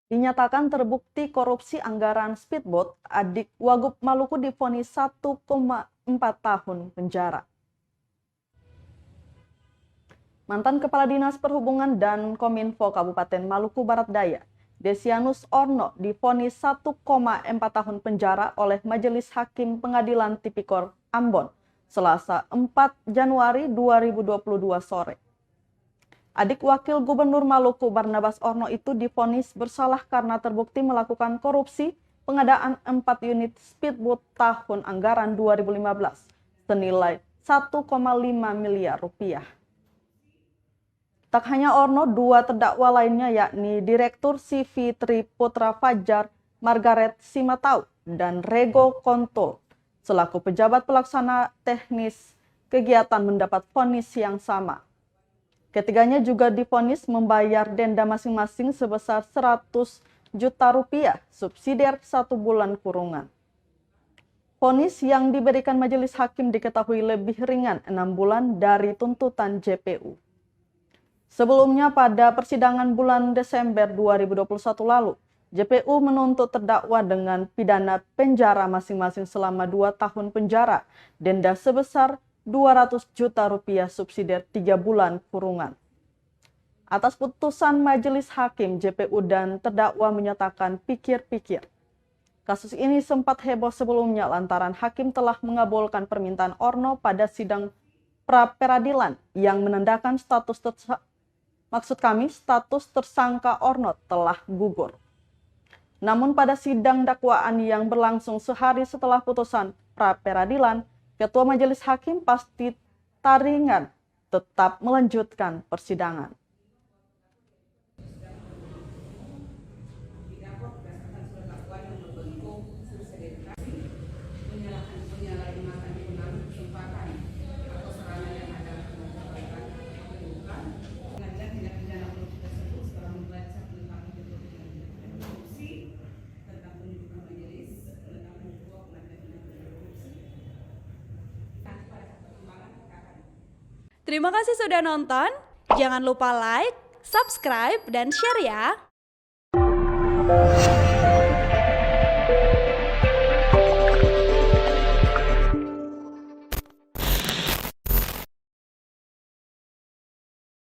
Dinyatakan terbukti korupsi anggaran speedboat, adik Wagub Maluku divonis 1,4 tahun penjara. Mantan Kepala Dinas Perhubungan dan Kominfo Kabupaten Maluku Barat Daya, Desianus Orno divonis 1,4 tahun penjara oleh Majelis Hakim Pengadilan Tipikor Ambon, Selasa 4 Januari 2022 sore. Adik Wakil Gubernur Maluku Barnabas Orno itu divonis bersalah karena terbukti melakukan korupsi pengadaan 4 unit speedboat tahun anggaran 2015 senilai 1,5 miliar rupiah. Tak hanya Orno, dua terdakwa lainnya yakni Direktur CV Tri Putra Fajar Margaret Simatau dan Rego Kontul selaku pejabat pelaksana teknis kegiatan mendapat vonis yang sama. Ketiganya juga divonis membayar denda masing-masing sebesar 100 juta rupiah, subsidiar 1 bulan kurungan. Vonis yang diberikan majelis hakim diketahui lebih ringan 6 bulan dari tuntutan JPU. Sebelumnya pada persidangan bulan Desember 2021 lalu, JPU menuntut terdakwa dengan pidana penjara masing-masing selama 2 tahun penjara, denda sebesar 200 juta rupiah subsidiar 3 bulan kurungan. Atas putusan majelis hakim, JPU dan terdakwa menyatakan pikir-pikir. Kasus ini sempat heboh sebelumnya lantaran hakim telah mengabulkan permintaan Orno pada sidang pra-peradilan yang menandakan status tersangka Orno telah gugur. Namun pada sidang dakwaan yang berlangsung sehari setelah putusan pra-peradilan, Ketua Majelis Hakim Pasti Taringan tetap melanjutkan persidangan. Terima kasih sudah nonton. Jangan lupa like, subscribe, dan share ya.